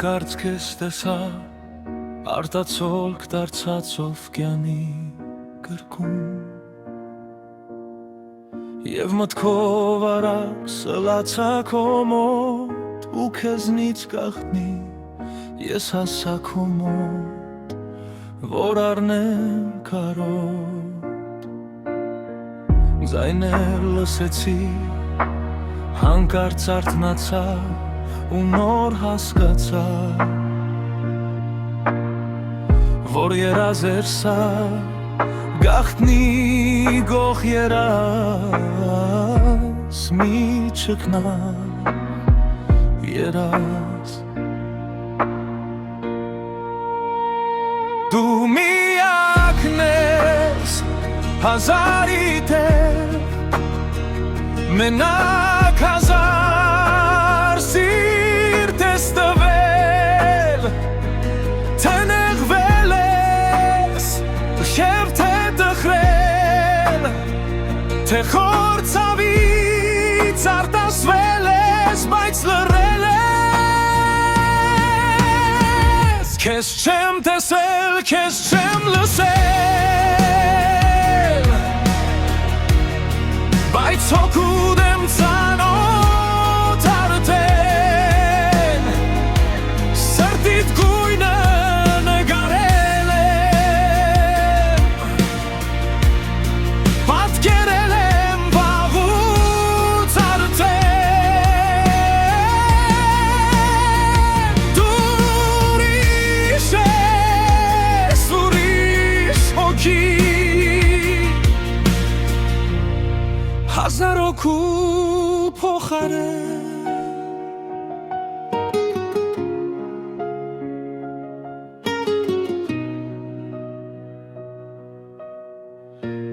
Հանկարծ քեզ տեսա արտացոլք դարձած օվկիանի գրքում Եվ մտքով արագ սլացա քո մոտ ու քեզնից գաղտնի ես հասա քո մոտ որ առնեմ կարոտ Ձայներ լսեցի հանկարծ արթնացա ու նոր հասկացա որ երազ էր սա գաղտնի գող երազ մի չկնա երազ Դու միակն ես հազարի տեր մենակ հազար սիրտ ես տվել թե նեղվել ես և թե տխրել թե խորցավից արտասվել ես բայց լռել ես Քեզ չեմ տեսել, քեզ չեմ լսել Բայց հոգուդ եմ ծանոթ արդեն Սրտիդ գույնը նկարել եմ Պատկերել եմ վաղուց արդեն Դու ուրիշ ես, ուրիշ հոգի Հազար հոգու փոխարեն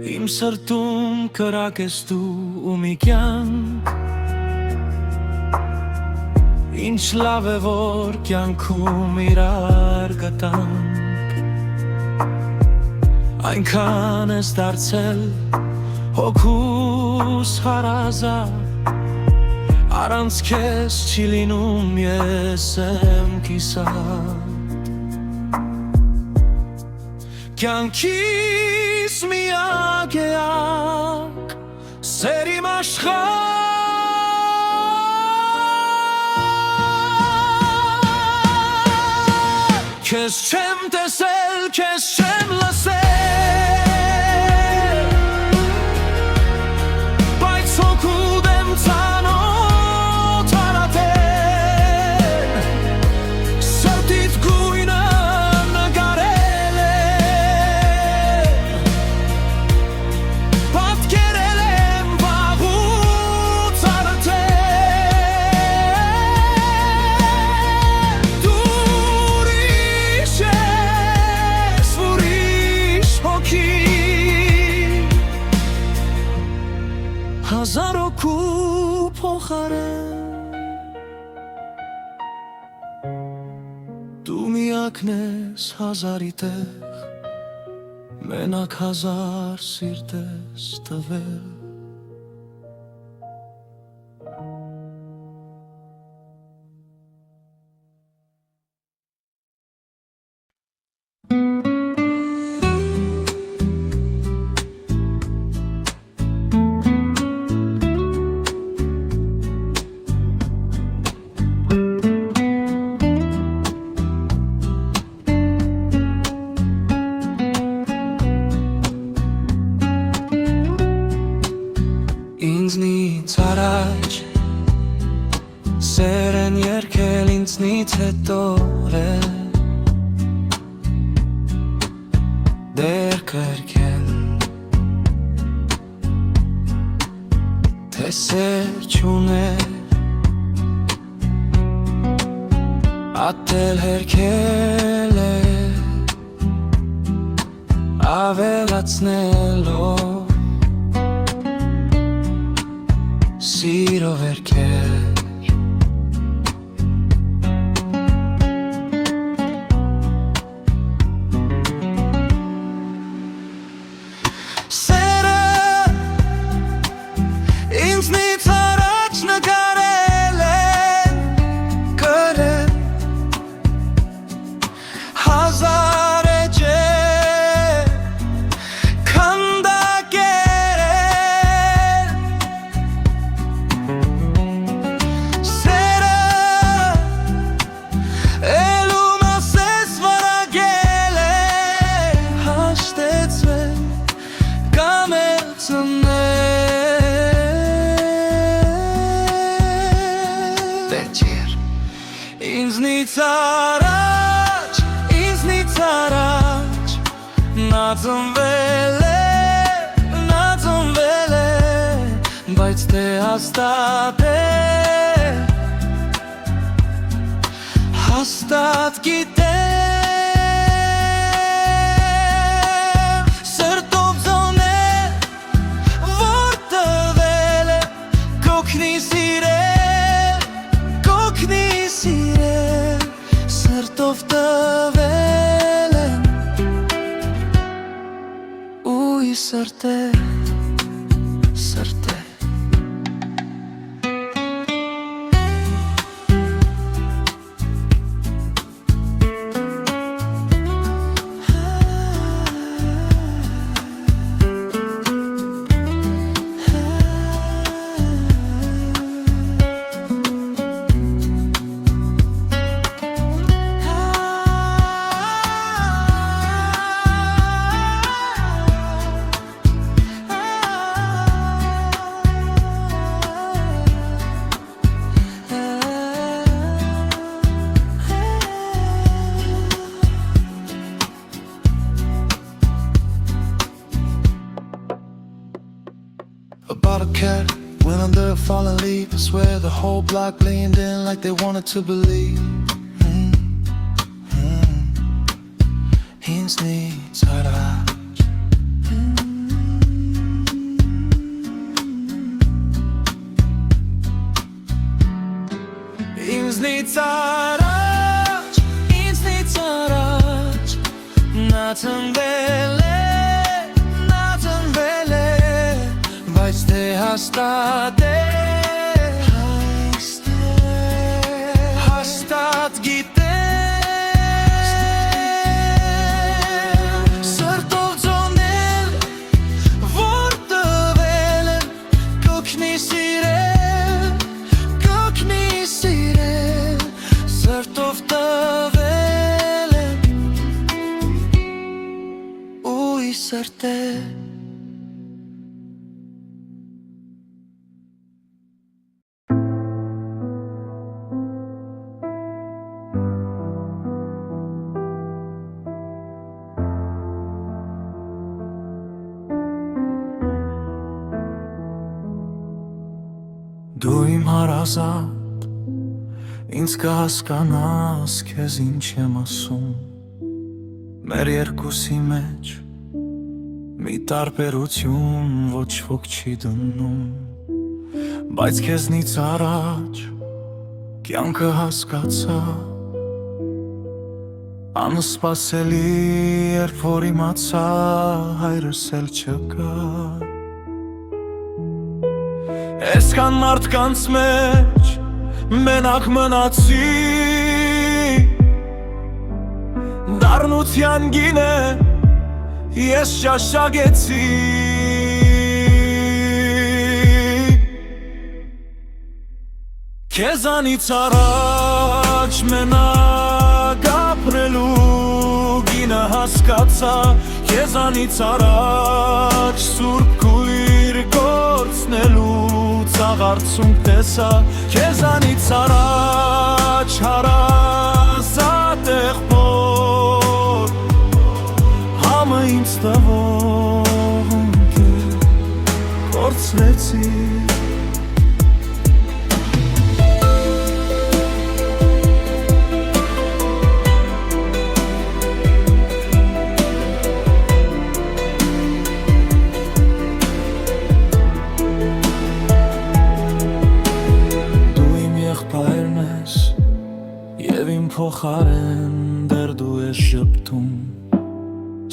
Իմ սրտում կրակ ես դու ու մի կյանք Ինչ լավ է որ կյանքում իրար գտանք Այնքան ես դարձել հոգուս հարազա Առանց քեզ չի լինում ես եմ կիսատ Կյանքիս միակ էակ սեր իմ աշխարհ Քեզ չեմ տեսել, քեզ չեմ լսել Բայց հոգուդ եմ ծանոթ արդեն Սրտիդ գույնը նկարել եմ Պատկերել եմ վաղուց արդեն Դու ուրիշ ես, ուրիշ հոգի Հազար հոգու փոխարեն Դու միակն ես հազարի տեղ Մենակ հազար սիրտ ես տվել Ինձնից առաջ սեր են երգել ինձնից հետո դեր կրկել թե սեր չուներ ատել հերքել է ավելացնելով Սիրով երգեր Սերը ինձնից առաջ նկարել է կրել առաջ Նա ծնվել է Բայց թե հաստատ է Հաստատ գիտեմ Սրտով ձոնել Որ տվել է Կօգնի սիրել Սրտով տվել եմ Ուй սրտե About a cat went under a fallen leaf I swear the whole block leaned in like they wanted to believe Ինձ նից առաջ Ինձնից առաջ Նա ծնվել է Բայց թե հաստատ է Հաստատ գիտեմ Սրտով ձոնել Որ տվել եմ Կօգնի սիրել Սրտով տվել եմ Ուй սրտե Դու իմ հարազատ, ինձ կհասկանաս քեզ ինչ եմ ասում Մեր երկուսի մեջ մի տարբերություն ոչ ոք չի դնում Բայց քեզնից առաջ կյանքը հասկացա Անսպասելի երբ որ իմացա հայրս էլ չկա Այսքան մարդկանց մեջ մենակ մնացի Դառնության գինը ես շաշագեցի Քեզանից առաջ մենակ ապրելու գինը հասկացա Քեզանից առաջ սուրբ քույր գործնելու Ցաղարցունք տեսա Քեզանից առաջ հարազատ եղբոր Համը ինձ տվող ընկեր կորցրեցի Փոխարեն դեռ դու ես շփթում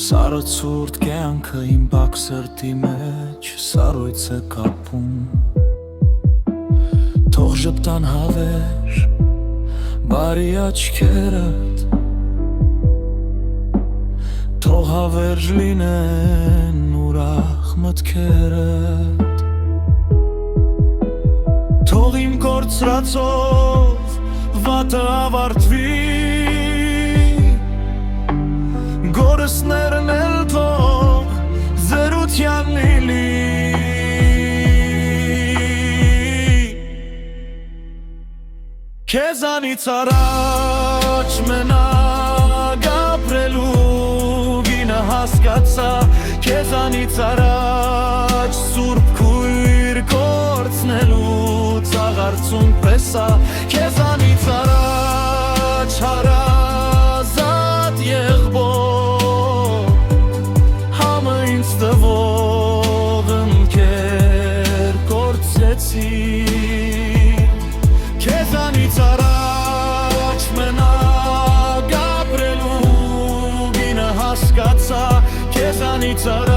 Սառը ցուրտ կյանքը իմ բակ սրտի մեջ Սառույց է կապում Թող ժպտան հավեր բարի աչքերդ Թող հավերժ լինեն ուրախ մտքերդ Թող իմ կորցրածով վատը ավարտվի Գորսներն էլ թող զրության լինի Քեզանից առաջ մենակ ապրելու հասկացա Քեզանից առաջ սուրբ քույր կորցնելուց աղարծուն պեսա Քեզանից առաջ հարազատ եղբոր Համը ինձ տվող ընկեր կորցեցի Քեզանից առաջ մենակ ապրելու գինը հասկացա Քեզանից առաջ